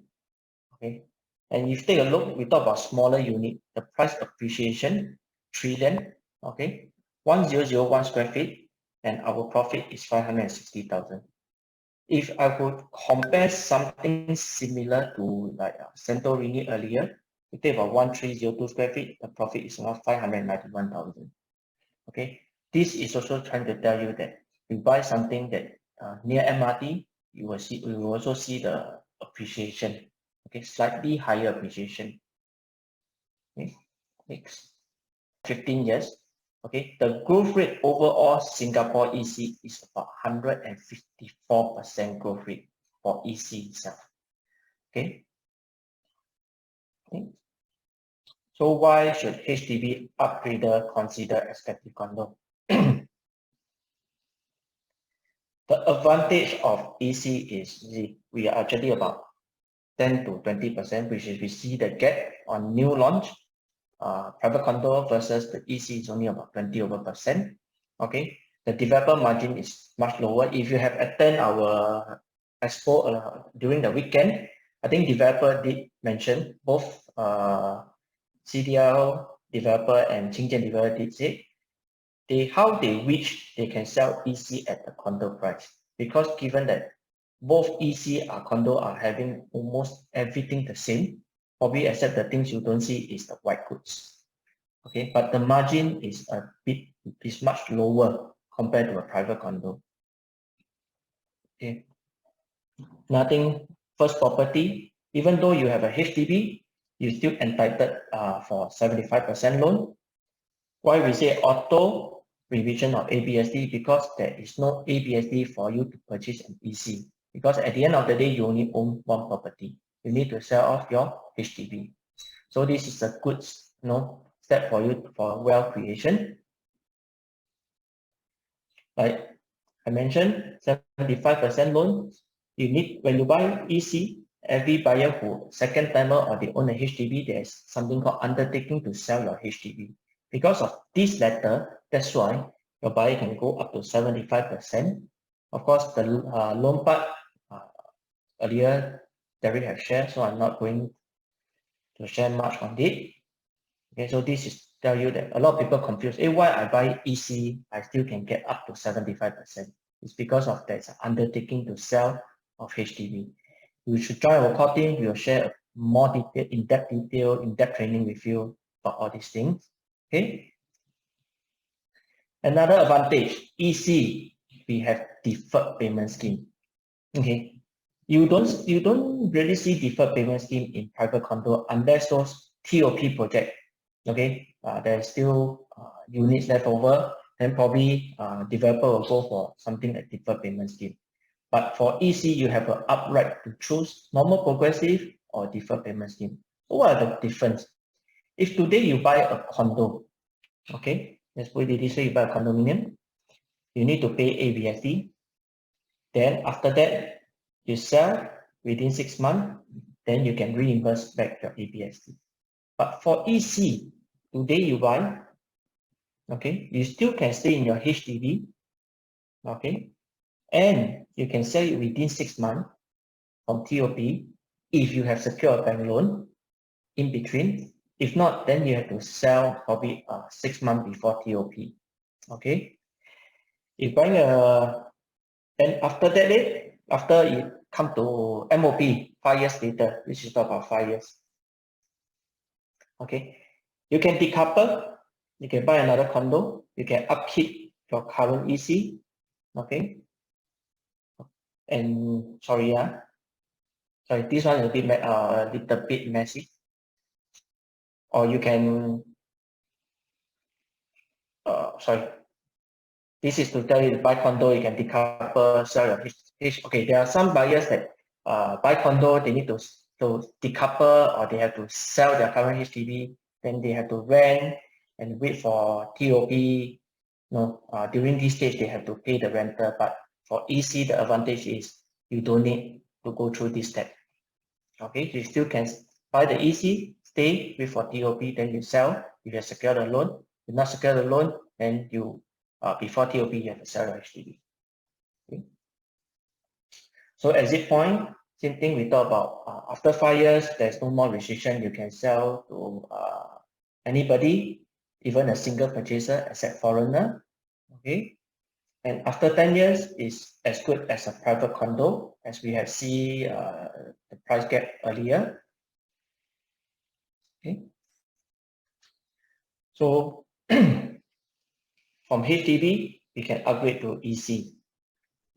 Okay, and if you take a look, we talk about smaller unit, the price appreciation, trillion. Okay, 1001 square feet, and our profit is 560,000. If I would compare something similar to like Santorini earlier, we take about 1302 square feet, the profit is around 591,000. Okay, this is also trying to tell you that you buy something that near MRT, you will also see the appreciation. Okay, slightly higher appreciation. Okay, next 15 years. Okay, the growth rate overall Singapore EC is about 154% growth rate for EC itself. Okay. So why should HDB upgrader consider Executive Condo? The advantage of EC is we are actually about 10 to 20%, which is we see the gap on new launch. Private condo versus the EC is only about 20%. Okay, the developer margin is much lower. If you have attended our expo during the weekend, I think developer did mention both CDL developer and 𝒏𝒍𝒚 developer did say how they wish they can sell EC at the condo price, because given that both EC or condo are having almost everything the same, probably except the things you don't see is the white goods. Okay, but the margin is much lower compared to a private condo. Okay, nothing. First property, even though you have a HDB, you still entitled for 75% loan. Why we say auto revision of 𝑎𝒚𝒄𝒉? Because there is no 𝑎𝒚𝒄𝒉 for you to purchase an EC. Because at the end of the day, you only own one property. You need to sell off your HDB. So this is a good step for you for wealth creation. Like I mentioned, 75% loan. You need, when you buy EC, every buyer who second timer or they own a HDB, there is something called undertaking to sell your HDB. Because of this letter, that's why your buyer can go up to 75%. Of course, the loan part, earlier Derek have shared, so I'm not going to share much on it. Okay, so this is tell you that a lot of people confuse, why I buy EC, I still can get up to 75%. It's because of that undertaking to sell of HDB. You should join our core team. We will share more detail, in-depth training with you about all these things. Okay. Another advantage, EC, we have deferred payment scheme. Okay. You don't really see deferred payment scheme in private condo unless those TOP project. Okay. There's still units left over, then probably developer will go for something like deferred payment scheme. But for EC, you have an upright to choose normal, progressive, or deferred payment scheme. So what are the difference? If today you buy a condo, okay, let's put it this way, you buy a condominium, you need to pay 𝑎𝒚𝒄𝒉. Then after that, you sell within 6 months, then you can reimburse back your 𝑎𝒚𝒄𝒉. But for EC, today you buy, okay, you still can stay in your HDB, okay, and you can sell it within 6 months from TOP if you have secured a bank loan in between. If not, then you have to sell probably 6 months before TOP. Okay. If buying then after that, after you come to MOP 5 years later, which is about 5 years. Okay. You can decouple. You can buy another condo. You can upkeep your current EC. Okay. And sorry, this one is a little bit messy. Or you can, this is to tell you to buy condo, you can decouple, sell your okay, there are some buyers that buy condo, they need to decouple or they have to sell their current HDB, then they have to rent and wait for TOP. During this stage, they have to pay the rental. But for EC, the advantage is you don't need to go through this step. Okay, you still can buy the EC, stay, wait for TOP, then you sell. You have secured the loan. If not secure the loan, then you before TOP, you have to sell your HDB. Okay. So exit point, same thing we talk about. After 5 years, there's no more restriction. You can sell to anybody, even a single purchaser, except foreigner. Okay, and after 10 years is as good as a private condo, as we have seen the price gap earlier. Okay, so from HDB we can upgrade to EC.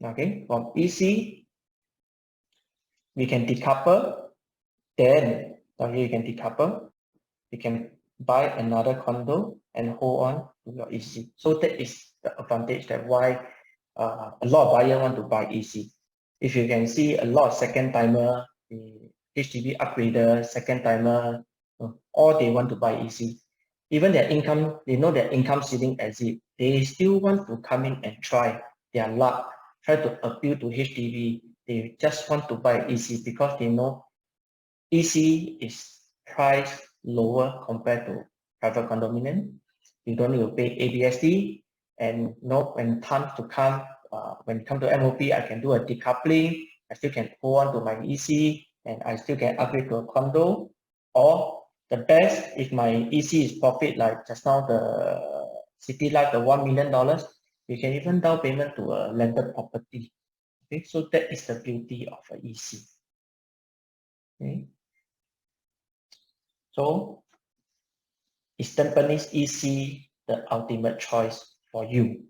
Okay, from EC we can decouple. Then you can decouple. You can buy another condo and hold on to your EC. So that is the advantage that why a lot of buyers want to buy EC. If you can see a lot of second timer, the HDB upgrader, second timer, all they want to buy EC. Even their income, they know their income ceiling exit, they still want to come in and try their luck, try to appeal to HDB. They just want to buy EC because they know EC is priced lower compared to private condominium. You don't need to pay ABSD, and when time to come, when it comes to MOP, I can do a decoupling. I still can hold on to my EC, and I still can upgrade to a condo. Or the best, if my EC is profit, like just now the City Life, the $1 million, you can even down payment to a landed property. Okay, so that is the beauty of an EC. Okay. So is Tampines EC the ultimate choice for you?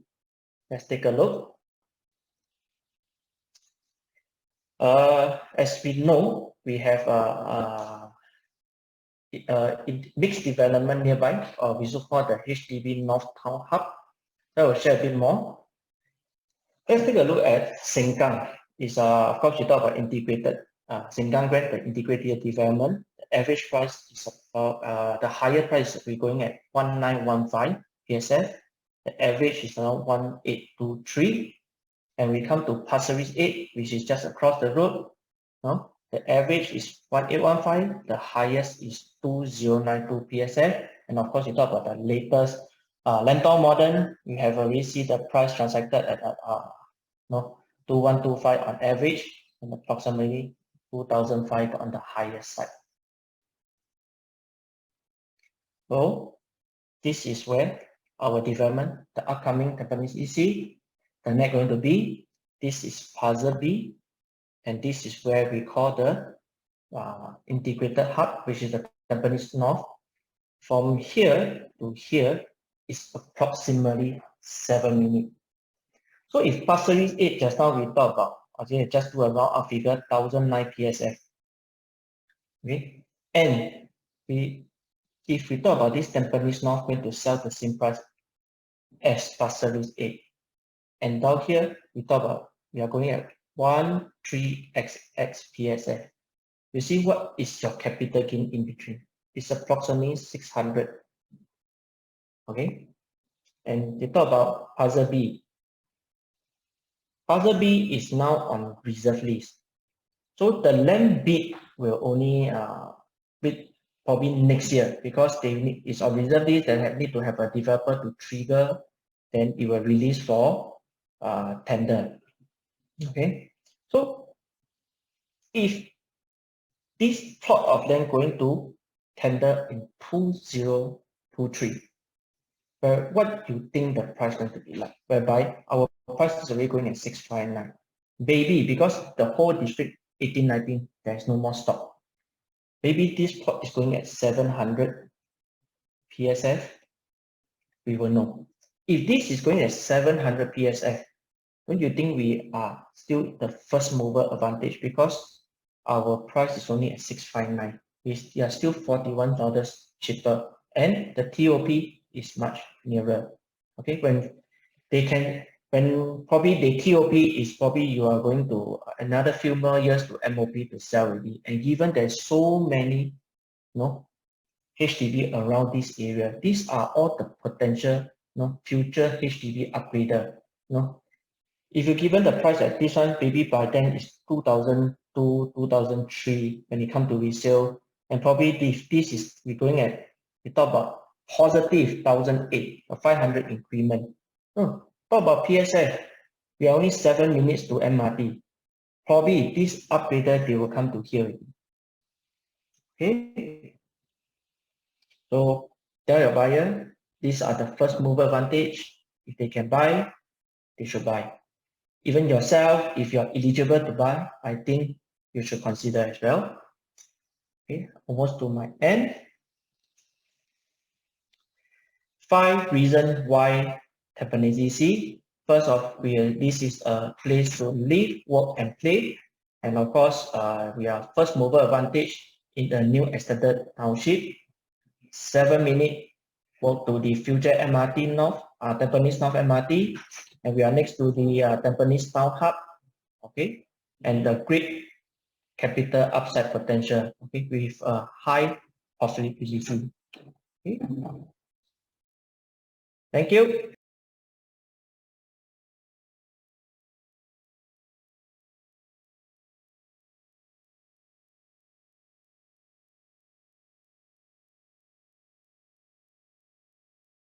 Let's take a look. As we know, we have a mixed development nearby, we so-called the HDB North Hub. I will share a bit more. Let's take a look at Sengkang. It's of course, you talk about integrated Sengkang Grand, the integrated development. The average price is about the higher price we're going at 1915 PSF. The average is around 1823. And we come to Pasir Ris 8, which is just across the road. The average is 1815. The highest is 2092 PSF. And of course, you talk about the latest Lantau Modern. We have already seen the price transacted at 2125 on average, and approximately 2005 on the higher side. So this is where our development, the upcoming Tampines EC, the next going to be. This is 𝒄𝒉, and this is where we call the integrated hub, which is the Tampines North. From here to here is approximately 7 minutes. So if Pasir Ris 8, just now we talk about, okay, just do a round up figure, 1009 PSF. Okay, and if we talk about this Tampines North, going to sell the same price as Pasir Ris 8. And down here, we talk about, we are going at 13XX PSF. You see what is your capital gain in between? It's approximately 600. Okay, and they talk about 𝒄𝒉. 𝒄𝒉 is now on reserve list. So the land bid will only bid probably next year, because it's on reserve list. They need to have a developer to trigger, then it will release for tender. Okay, so if this plot of land going to tender in 2023, what do you think the price is going to be like? Whereby our price is already going at 659. Maybe because the whole district 1819, there's no more stock. Maybe this plot is going at 700 PSF. We will know. If this is going at 700 PSF, don't you think we are still the first mover advantage, because our price is only at 659? We are still $41 cheaper, and the TOP is much nearer. Okay, when probably the TOP is probably you are going to another few more years to MOP to sell already, and given there's so many HDB around this area. These are all the potential, future HDB upgrader. If you're given the price at this one, maybe by then it's 2002, 2003 when it comes to resale, and probably this is we're going at, we talk about positive 1008 or 500 increment. Talk about PSF, we are only 7 minutes to MRT. Probably this upgrader they will come to here. Okay, so tell your buyer these are the first mover advantage. If they can buy, they should buy. Even yourself, if you're eligible to buy, I think you should consider as well. Okay, almost to my end. 5 reasons why Tampines EC. First off, this is a place to live, work, and play. And of course, we are first mover advantage in the new extended township. 7-minute walk to the future MRT North, Tampines North MRT, and we are next to the Tampines North Hub. Okay, and the great capital upside potential. Okay, with a high profitability. Okay. Thank you.